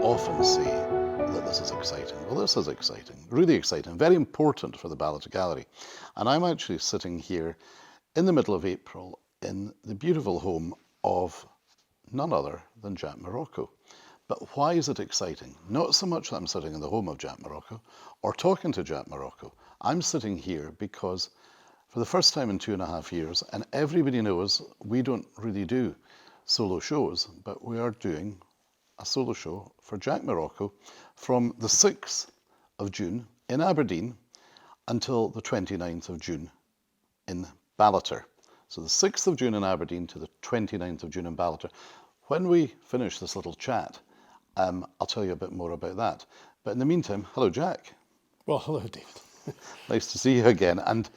often say that this is exciting. Well, this is exciting, really exciting, very important for the Ballater Gallery. And I'm actually sitting here in the middle of April in the beautiful home of none other than Jack Morrocco. But why is it exciting? Not so much that I'm sitting in the home of Jack Morrocco or talking to Jack Morrocco. I'm sitting here because for the first time in 2.5 years, and everybody knows we don't really do solo shows, but we are doing a solo show for Jack Morrocco from the 6th of June in Aberdeen until the 29th of June in Ballater. So the 6th of June in Aberdeen to the 29th of June in Ballater. When we finish this little chat, I'll tell you a bit more about that. But in the meantime, hello, Jack. Well, hello, David. Nice to see you again. And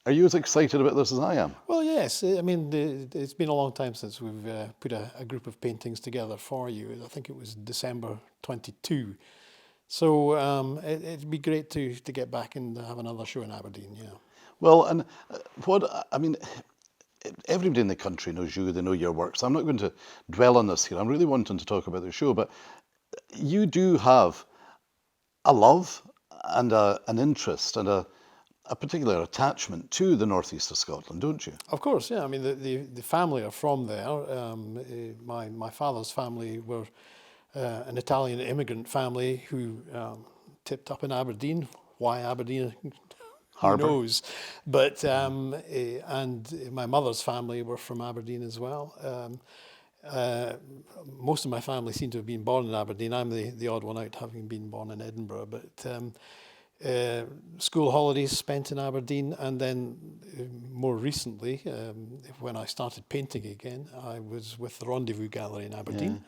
are you as excited about this as I am? Well, yes. I mean, it's been a long time since we've put a group of paintings together for you. I think it was December 22. So it'd be great to get back and have another show in Aberdeen, yeah. Well, and everybody in the country knows you, they know your work, so I'm not going to dwell on this here. I'm really wanting to talk about the show, but you do have a love and an interest and a particular attachment to the northeast of Scotland, don't you? Of course, yeah. I mean, the family are from there. My father's family were an Italian immigrant family who tipped up in Aberdeen. Why Aberdeen? Who knows? But and my mother's family were from Aberdeen as well. Most of my family seem to have been born in Aberdeen. I'm the odd one out, having been born in Edinburgh. But school holidays spent in Aberdeen, and then more recently, when I started painting again, I was with the Rendezvous Gallery in Aberdeen.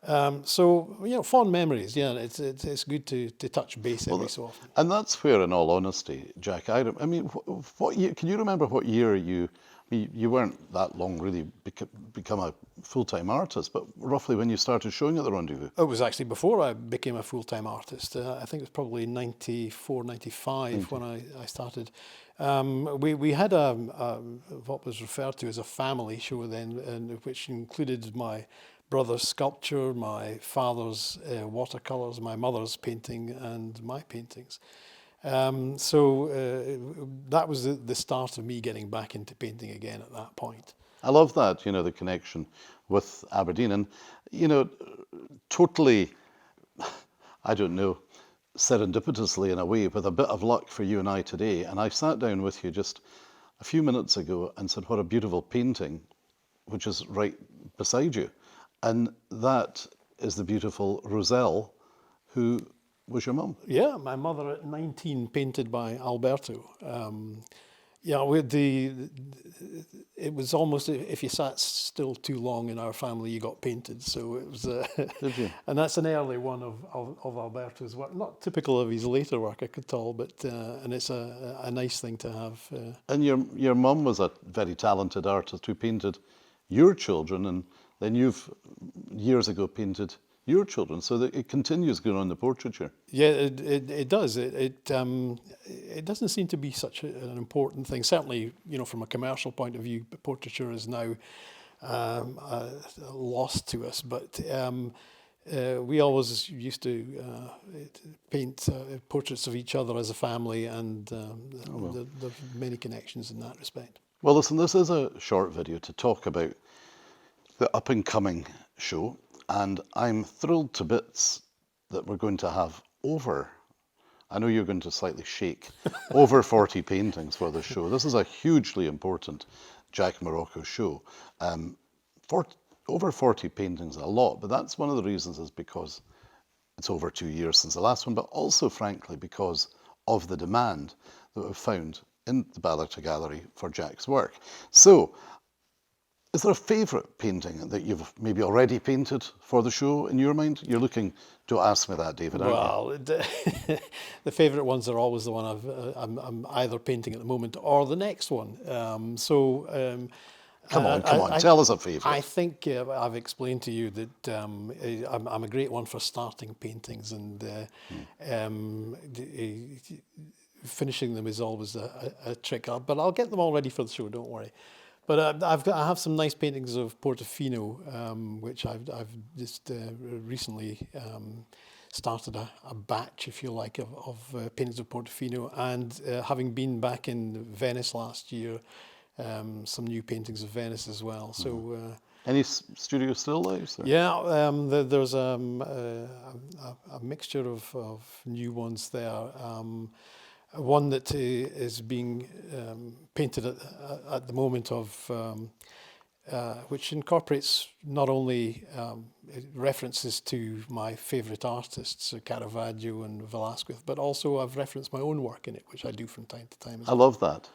Yeah. So, you know, fond memories. Yeah, it's good to touch base every so often. And that's where, in all honesty, Jack, I mean, what year, can you remember what year you weren't that long really become a full-time artist, but roughly when you started showing at the Rendezvous? It was actually before I became a full-time artist. I think it was probably 94, 95 when I started. We had what was referred to as a family show then, which included my brother's sculpture, my father's watercolours, my mother's painting, and my paintings. So that was the start of me getting back into painting again at that point. I love that, you know, the connection with Aberdeen, and, you know, totally, I don't know, serendipitously in a way, with a bit of luck for you and I today. And I sat down with you just a few minutes ago and said, what a beautiful painting, which is right beside you. And that is the beautiful Roselle, who was your mum. Yeah, my mother at 19 painted by Alberto. Yeah, it was almost, if you sat still too long in our family, you got painted. So it was, Did you? And that's an early one of Alberto's work. Not typical of his later work at all, but and it's a nice thing to have. And your mum was a very talented artist who painted your children, and then you've years ago painted your children, so that it continues going on the portraiture. Yeah, it does. It doesn't seem to be such an important thing. Certainly, you know, from a commercial point of view, portraiture is now lost to us. But we always used to paint portraits of each other as a family, and there are many connections in that respect. Well, listen, this is a short video to talk about the up-and-coming show. And I'm thrilled to bits that we're going to have I know you're going to slightly shake, over 40 paintings for the show. This is a hugely important Jack Morrocco show. Over 40 paintings, a lot, but that's one of the reasons is because it's over 2 years since the last one, but also, frankly, because of the demand that we've found in the Ballater Gallery for Jack's work. So, is there a favourite painting that you've maybe already painted for the show in your mind? You're looking to ask me that, David, aren't you? Well, the favourite ones are always the one I'm either painting at the moment or the next one. Come on, tell us a favourite. I think I've explained to you that I'm a great one for starting paintings, and finishing them is always a trick. But I'll get them all ready for the show, don't worry. But I have some nice paintings of Portofino, which I've just recently started a batch, if you like, of paintings of Portofino, and having been back in Venice last year, some new paintings of Venice as well. So. Any studio still lives there? Yeah, there's a mixture of new ones there. One that is being painted at the moment which incorporates not only references to my favourite artists, Caravaggio and Velázquez, but also I've referenced my own work in it, which I do from time to time as well. I love that.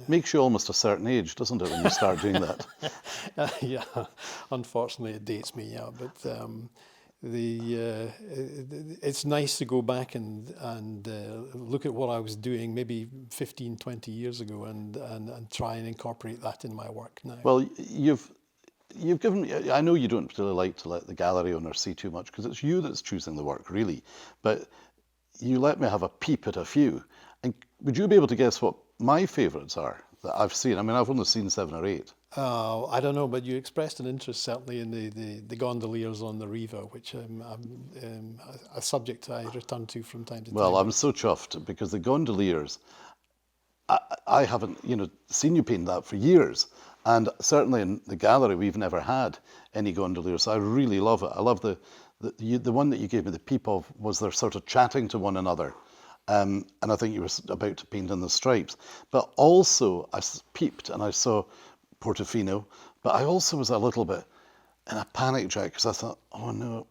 Makes you almost a certain age, doesn't it, when you start doing that? Yeah, unfortunately it dates me, yeah, but it's nice to go back and look at what I was doing maybe 15, 20 years ago and try and incorporate that in my work now. Well, you've given me, I know you don't particularly like to let the gallery owner see too much because it's you that's choosing the work, really, but you let me have a peep at a few. And would you be able to guess what my favourites are that I've seen? I mean, I've only seen 7 or 8. I don't know, but you expressed an interest certainly in the gondoliers on the Riva, which a subject I return to from time to time. Well, I'm so chuffed because the gondoliers, I haven't, seen you paint that for years. And certainly in the gallery, we've never had any gondoliers. I really love it. I love the one that you gave me, the peep of, was they're sort of chatting to one another. And I think you were about to paint in the stripes. But also, I peeped and I saw Portofino, but I also was a little bit in a panic, Jack, because I thought, oh no.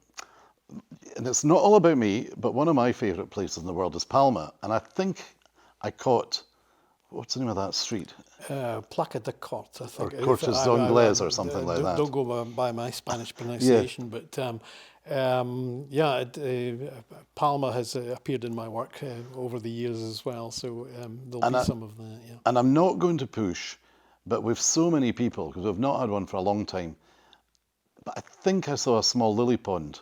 And it's not all about me, but one of my favourite places in the world is Palma. And I think I caught, what's the name of that street? Placa de Corte, I think. Or Cortes d'Angles or something like that. Don't go by my Spanish pronunciation, but Palma has appeared in my work over the years as well, so there'll be some of that, yeah. And I'm not going to push, but with so many people, because we've not had one for a long time, but I think I saw a small lily pond.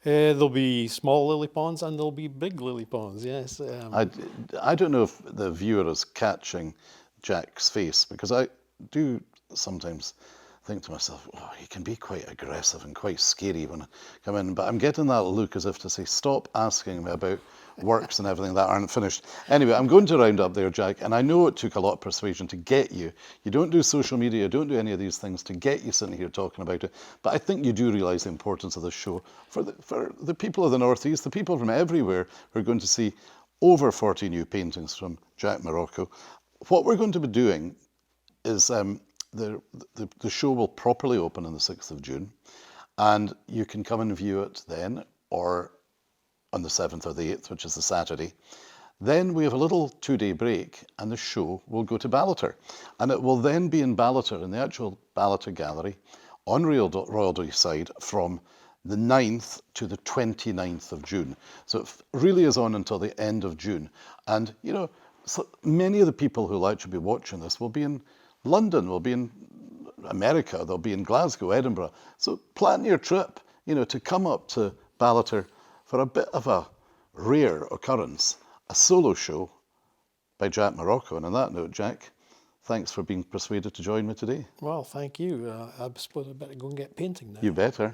There'll be small lily ponds and there'll be big lily ponds, yes. I don't know if the viewer is catching Jack's face, because I do sometimes think to myself, oh, he can be quite aggressive and quite scary when I come in, but I'm getting that look as if to say, stop asking me about works and everything that aren't finished. Anyway, I'm going to round up there, Jack, and I know it took a lot of persuasion to get you. You don't do social media, don't do any of these things to get you sitting here talking about it, but I think you do realise the importance of this show for the people of the North East, the people from everywhere who are going to see over 40 new paintings from Jack Morrocco. What we're going to be doing is the show will properly open on the 6th of June, and you can come and view it then, or on the 7th or the 8th, which is the Saturday. Then we have a little 2-day break, and the show will go to Ballater. And it will then be in Ballater, in the actual Ballater Gallery, on Royal Deeside, from the 9th to the 29th of June. So it really is on until the end of June. And, so many of the people who will actually be watching this will be in London, will be in America, they'll be in Glasgow, Edinburgh. So plan your trip, to come up to Ballater for a bit of a rare occurrence, a solo show by Jack Morrocco. And on that note, Jack, thanks for being persuaded to join me today. Well, thank you. I suppose I better go and get painting now. You better.